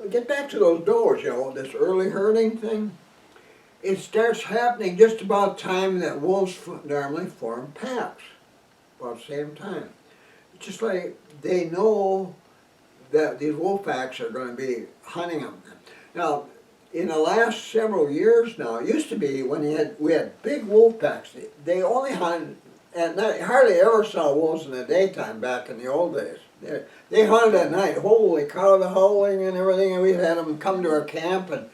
Get back to those does, this early herding thing. It starts happening just about the time that wolves normally form packs, about the same time. It's just like they know that these wolf packs are going to be hunting them. Now, in the last several years now, it used to be when we had big wolf packs, they only hunted at night. Hardly ever saw wolves in the daytime back in the old days. They hunted at night. Holy cow, the howling and everything, and we had them come to our camp and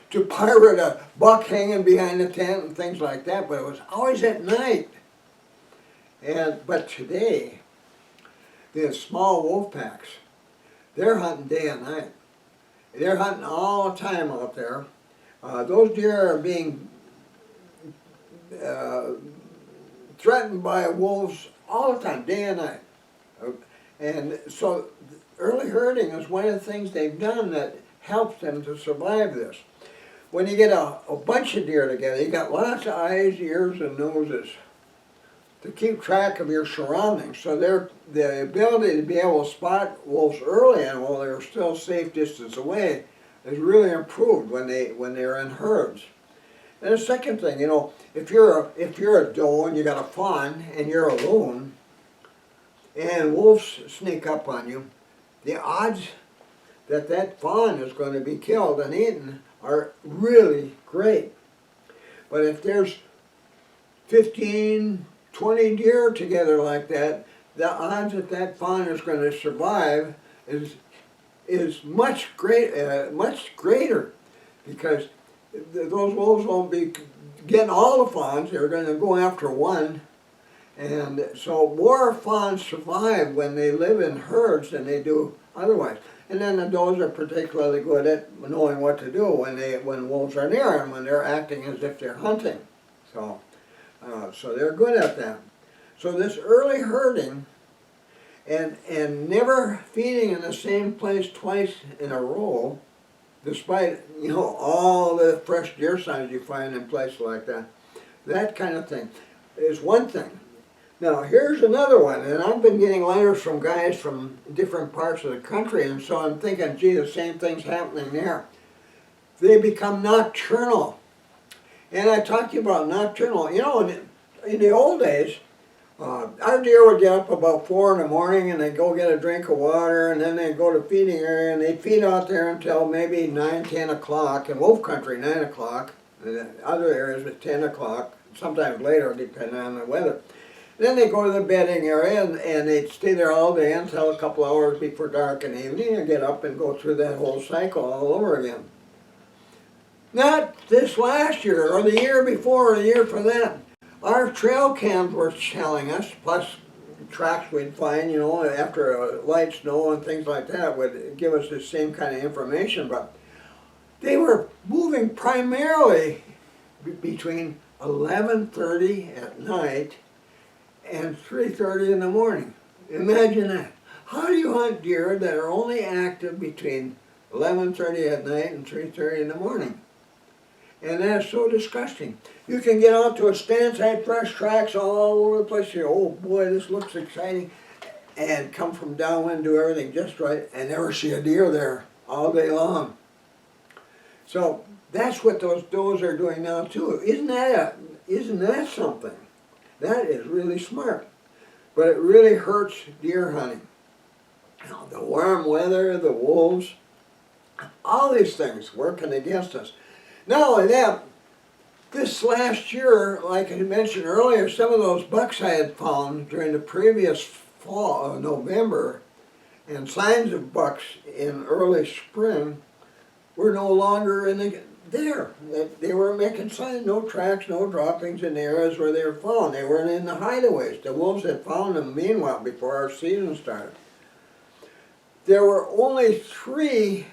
to pirate a buck hanging behind the tent and things like that, but it was always at night. But today, the small wolf packs, they're hunting day and night. They're hunting all the time out there. Those deer are being threatened by wolves all the time, day and night. And so early herding is one of the things they've done that helps them to survive this. When you get a bunch of deer together, you got lots of eyes, ears, and noses to keep track of your surroundings. So the ability to be able to spot wolves early and while they're still safe distance away is really improved when they're in herds. And the second thing, if you're a doe and you got a fawn and you're alone, and wolves sneak up on you, the odds that fawn is going to be killed and eaten are really great. But if there's 15, 20 deer together like that, the odds that fawn is going to survive is much greater, because those wolves won't be getting all the fawns. They're going to go after one. And so more fawns survive when they live in herds than they do otherwise. And then the does are particularly good at knowing what to do when wolves are near them, when they're acting as if they're hunting. So they're good at that. So this early herding and never feeding in the same place twice in a row, despite all the fresh deer signs you find in places like that, that kind of thing is one thing. Now here's another one, and I've been getting letters from guys from different parts of the country, and so I'm thinking, gee, the same thing's happening there. They become nocturnal. And I talked to you about nocturnal. In the old days, our deer would get up about 4 in the morning and they'd go get a drink of water, and then they'd go to feeding area and they'd feed out there until maybe 9, 10 o'clock. In wolf country, 9 o'clock. In other areas, it's 10 o'clock, sometimes later, depending on the weather. Then they go to the bedding area and they'd stay there all day until a couple hours before dark in the evening and get up and go through that whole cycle all over again. Not this last year or the year before or the year for that. Our trail cams were telling us, plus tracks we'd find, after a light snow and things like that would give us the same kind of information, but they were moving primarily between 11:30 at night and 3:30 in the morning. Imagine that. How do you hunt deer that are only active between 11:30 at night and 3:30 in the morning? And that's so disgusting. You can get out to a stand site, fresh tracks all over the place. You go, oh boy, this looks exciting, and come from downwind, do everything just right, and never see a deer there all day long. So that's what those does are doing now too. Isn't that something? That is really smart, but it really hurts deer hunting. Now, the warm weather, the wolves, all these things working against us. Not only that, this last year, like I mentioned earlier, some of those bucks I had found during the previous fall, November, and signs of bucks in early spring were no longer there. They were making signs, no tracks, no droppings in the areas where they were found. They weren't in the hideaways. The wolves had found them meanwhile before our season started. There were only 3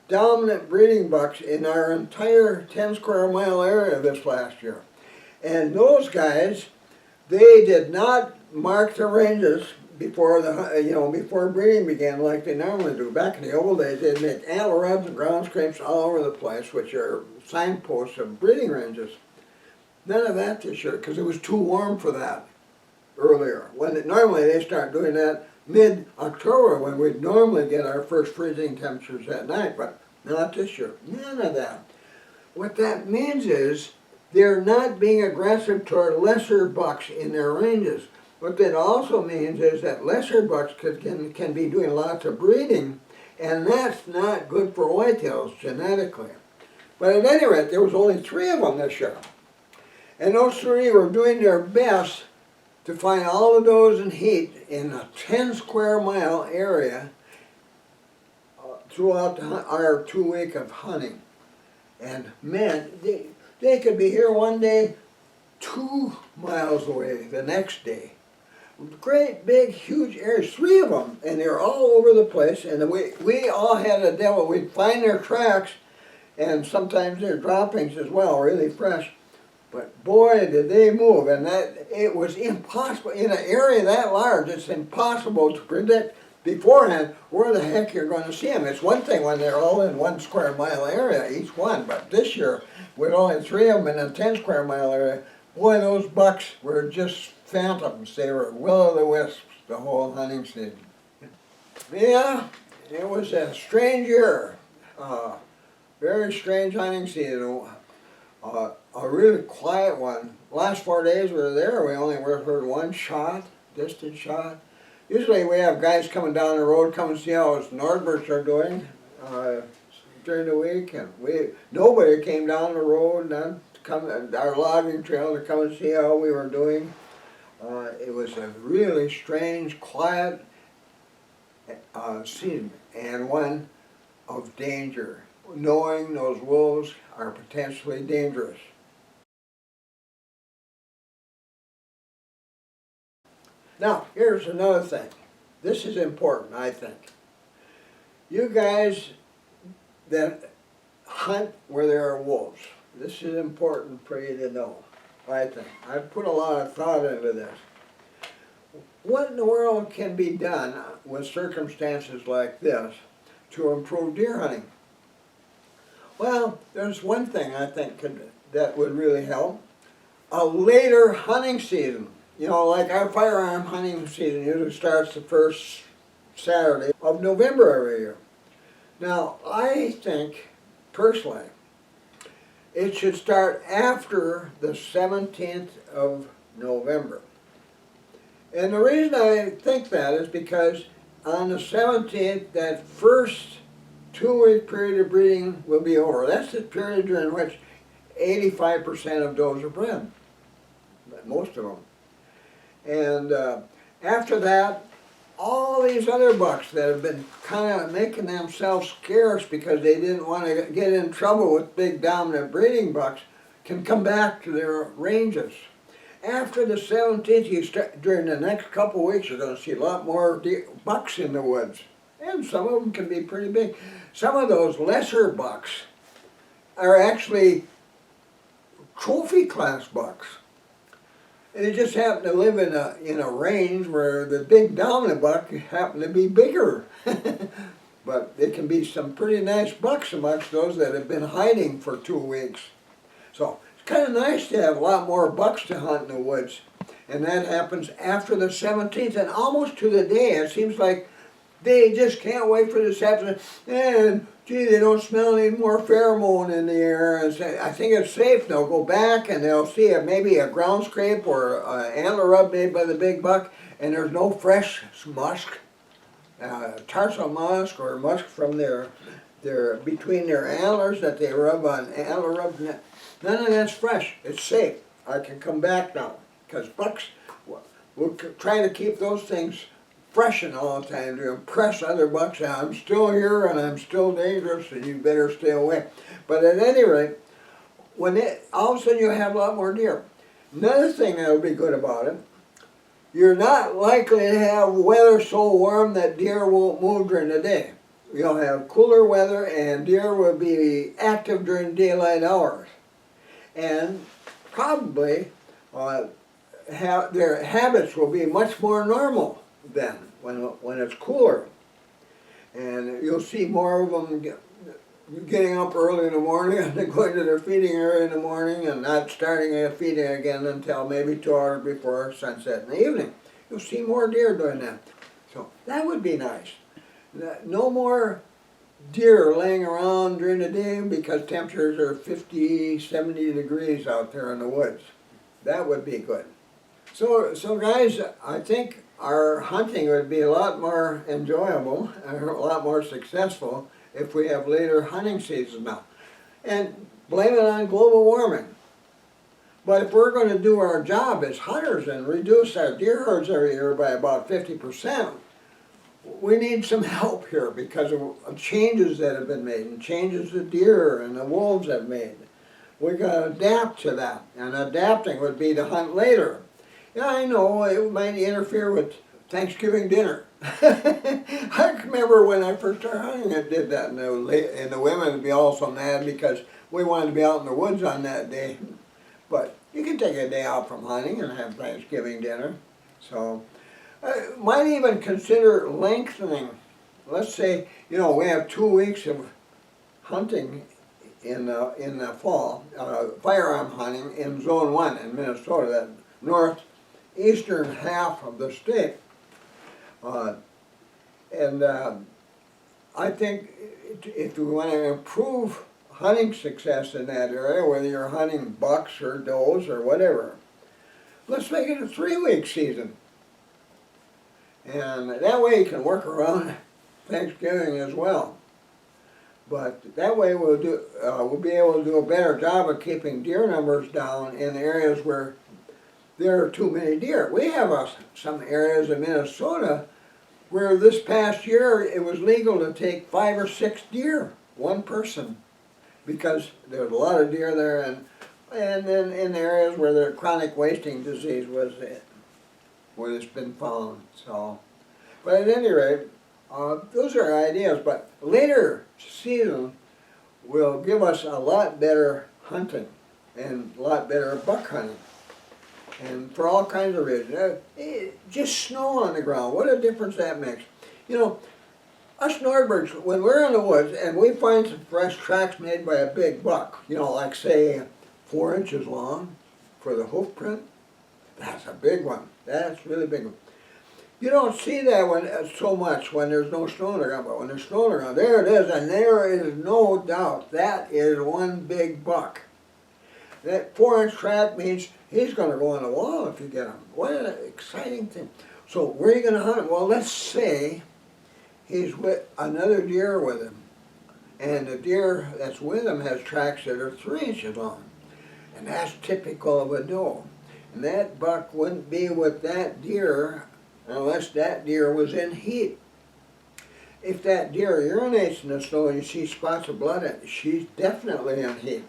dominant breeding bucks in our entire 10 square mile area this last year. And those guys, they did not mark the ranges before before breeding began like they normally do. Back in the old days, they'd make antler rubs and ground scrapes all over the place, which are signposts of breeding ranges. None of that this year, because it was too warm for that earlier. Normally they start doing that mid-October when we'd normally get our first freezing temperatures at night, but not this year. None of that. What that means is they're not being aggressive toward lesser bucks in their ranges. What that also means is that lesser bucks can be doing lots of breeding, and that's not good for whitetails genetically. But at any rate, there was only 3 of them this year. And those 3 were doing their best to find all of those in heat in a 10 square mile area throughout our 2 week of hunting. And man, they could be here one day, 2 miles away the next day. Great, big, huge areas, 3 of them, and they're all over the place. And we all had a devil. We'd find their tracks, and sometimes their droppings as well, really fresh. But boy, did they move, and it was impossible. In an area that large, it's impossible to predict beforehand where the heck you're going to see them. It's one thing when they're all in 1 square mile area, each one, but this year, with only 3 of them in a 10 square mile area, boy, those bucks were just phantoms. They were will-o'-the-wisps the whole hunting season. Yeah, it was a strange year. Very strange hunting season. A really quiet one. Last 4 days we were there, we only heard 1 shot, distant shot. Usually we have guys coming down the road, come and see how us Nordbergs are doing during the week, and nobody came down the road, our logging trail, to come and see how we were doing. It was a really strange, quiet season, and one of danger, knowing those wolves are potentially dangerous. Now, here's another thing. This is important, I think. You guys that hunt where there are wolves, this is important for you to know, I think. I've put a lot of thought into this. What in the world can be done with circumstances like this to improve deer hunting? Well, there's one thing I think that would really help. A later hunting season. You know, like our firearm hunting season usually starts the first Saturday of November every year. Now, I think, personally, it should start after the 17th of November. And the reason I think that is because on the 17th, that first 2 week period of breeding will be over. That's the period during which 85% of does are bred, most of them. And after that, all these other bucks that have been kind of making themselves scarce because they didn't want to get in trouble with big dominant breeding bucks can come back to their ranges. After the 17th, during the next couple of weeks, you're going to see a lot more bucks in the woods. And some of them can be pretty big. Some of those lesser bucks are actually trophy class bucks. And they just happen to live in a range where the big dominant buck happen to be bigger. But there can be some pretty nice bucks amongst those that have been hiding for 2 weeks. So it's kind of nice to have a lot more bucks to hunt in the woods. And that happens after the 17th and almost to the day. It seems like they just can't wait for the 17th. And gee, they don't smell any more pheromone in the air. And say, I think it's safe. They'll go back and they'll see maybe a ground scrape or an antler rub made by the big buck, and there's no fresh musk, tarsal musk or musk from between their antlers that they rub on antler rubs. None of that's fresh. It's safe. I can come back now because bucks will try to keep those things freshen all the time to impress other bucks. I'm still here and I'm still dangerous and you better stay away. But at any rate, all of a sudden you have a lot more deer. Another thing that will be good about it, you're not likely to have weather so warm that deer won't move during the day. You'll have cooler weather and deer will be active during daylight hours. And probably their habits will be much more normal then, when it's cooler. And you'll see more of them getting up early in the morning and then going to their feeding area in the morning and not starting feeding again until maybe 2 hours before sunset in the evening. You'll see more deer doing that. So that would be nice. No more deer laying around during the day because temperatures are 50, 70 degrees out there in the woods. That would be good. So guys, I think our hunting would be a lot more enjoyable and a lot more successful if we have later hunting seasons now. And blame it on global warming. But if we're going to do our job as hunters and reduce our deer herds every year by about 50%, we need some help here because of changes that have been made and changes the deer and the wolves have made. We're going to adapt to that, and adapting would be to hunt later. Yeah, I know it might interfere with Thanksgiving dinner. I remember when I first started hunting, I did that, and the women would be also mad because we wanted to be out in the woods on that day. But you can take a day out from hunting and have Thanksgiving dinner. So, might even consider lengthening. Let's say, we have 2 weeks of hunting in the fall, firearm hunting in Zone 1 in Minnesota, that northeastern half of the state. I think if we want to improve hunting success in that area, whether you're hunting bucks or does or whatever, let's make it a 3-week season. And that way you can work around Thanksgiving as well. But that way we'll be able to do a better job of keeping deer numbers down in areas where there are too many deer. We have some areas in Minnesota where this past year it was legal to take 5 or 6 deer, one person, because there's a lot of deer there, and then in areas where the chronic wasting disease was where it's been found. So, but at any rate, those are ideas. But later season will give us a lot better hunting and a lot better buck hunting, and for all kinds of reasons. Just snow on the ground, what a difference that makes. Us Nordbergs, when we're in the woods and we find some fresh tracks made by a big buck, like say 4 inches long for the hoof print, that's a big one. That's a really big one. You don't see that so much when there's no snow on the ground, but when there's snow on the ground, there it is, and there is no doubt that is one big buck. That 4-inch track means he's going to go on the wall if you get him. What an exciting thing. So where are you going to hunt him? Well, let's say he's with another deer with him, and the deer that's with him has tracks that are 3 inches long, and that's typical of a doe. And that buck wouldn't be with that deer unless that deer was in heat. If that deer urinates in the snow and you see spots of blood, she's definitely in heat.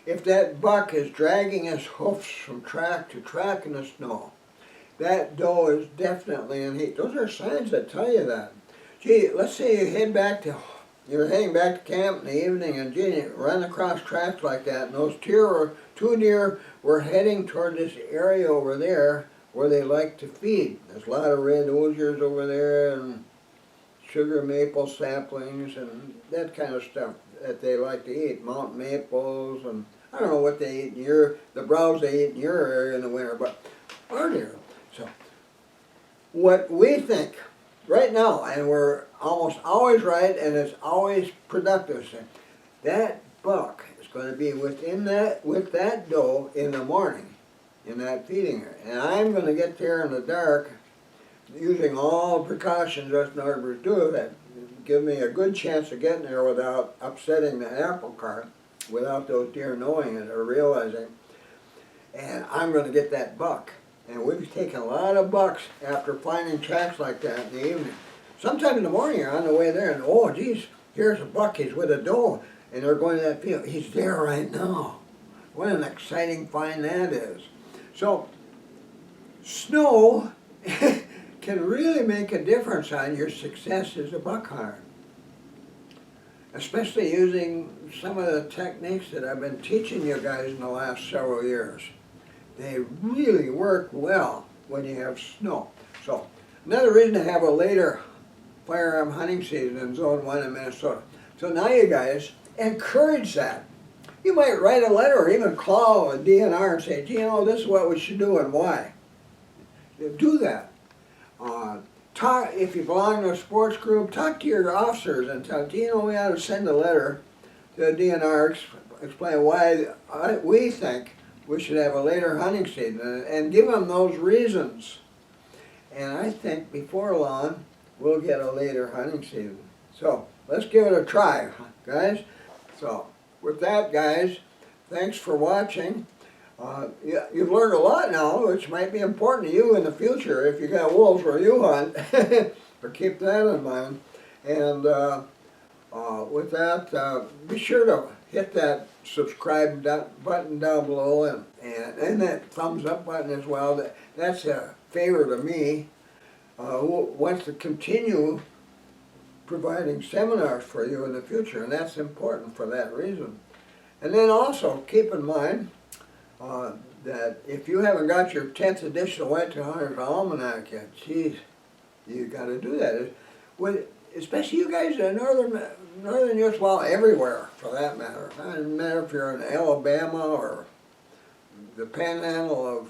If that buck is dragging his hoofs from track to track in the snow, that doe is definitely in heat. Those are signs that tell you that. Gee, let's say you're heading back to camp in the evening, and you run across tracks like that, and those two deer were heading toward this area over there where they like to feed. There's a lot of red osiers over there, and sugar maple saplings, and that kind of stuff that they like to eat. Mountain maples, and I don't know what they eat the browse they eat in your area in the winter, but our deer. So, what we think right now, and we're almost always right, and it's always productive, that buck is going to be with that doe in the morning in that feeding area. And I'm going to get there in the dark using all precautions us Nordbergs do that give me a good chance of getting there without upsetting the apple cart, without those deer knowing it or realizing. And I'm going to get that buck. And we've taken a lot of bucks after finding tracks like that in the evening. Sometime in the morning you're on the way there and, oh geez, here's a buck, he's with a doe, and they're going to that field. He's there right now. What an exciting find that is. So, snow can really make a difference on your success as a buck hunter. Especially using some of the techniques that I've been teaching you guys in the last several years. They really work well when you have snow. So, another reason to have a later firearm hunting season in Zone 1 in Minnesota. So now you guys encourage that. You might write a letter or even call a DNR and say, gee, this is what we should do and why. Do that. if you belong to a sports group, talk to your officers and tell, do you know we ought to send a letter to the DNR, explain why we think we should have a later hunting season, and give them those reasons. And I think before long, we'll get a later hunting season. So let's give it a try, guys. So with that, guys, thanks for watching. You've learned a lot now, which might be important to you in the future if you got wolves where you hunt. But keep that in mind. And with that, be sure to hit that subscribe button down below and that thumbs up button as well. That's a favor to me. Who wants to continue providing seminars for you in the future, and that's important for that reason. And then also keep in mind that if you haven't got your 10th edition of Whitetail Hunter's Almanac yet, geez, you got to do that. Especially you guys in northern U.S., well, everywhere for that matter. It doesn't matter if you're in Alabama or the Panhandle of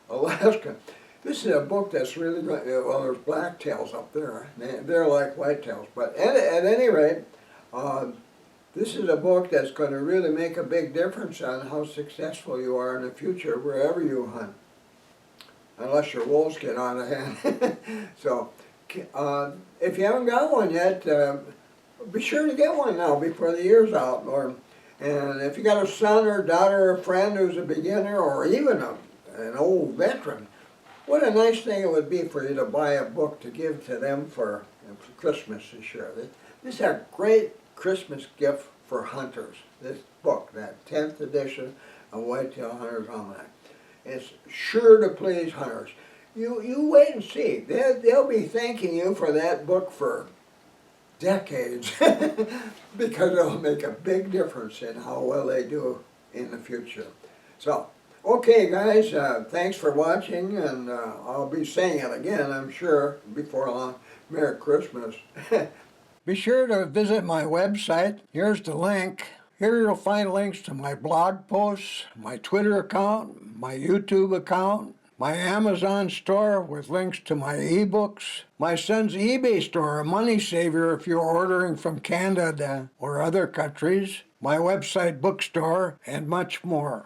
Alaska. This is a book that's really good. Well, there's blacktails up there. They're like whitetails. But at any rate, this is a book that's going to really make a big difference on how successful you are in the future wherever you hunt. Unless your wolves get out of hand. So, if you haven't got one yet, be sure to get one now before the year's out. And if you got a son or daughter or friend who's a beginner or even an old veteran, what a nice thing it would be for you to buy a book to give to them for Christmas this year. This is a great Christmas gift for hunters, this book, that 10th edition of Whitetail Hunter's Almanac. It's sure to please hunters. You wait and see. They'll be thanking you for that book for decades because it'll make a big difference in how well they do in the future. So, okay guys, thanks for watching, and I'll be saying it again, I'm sure, before long. Merry Christmas. Be sure to visit my website. Here's the link. Here you'll find links to my blog posts, my Twitter account, my YouTube account, my Amazon store with links to my ebooks, my son's eBay store, a money saver if you're ordering from Canada or other countries, my website bookstore, and much more.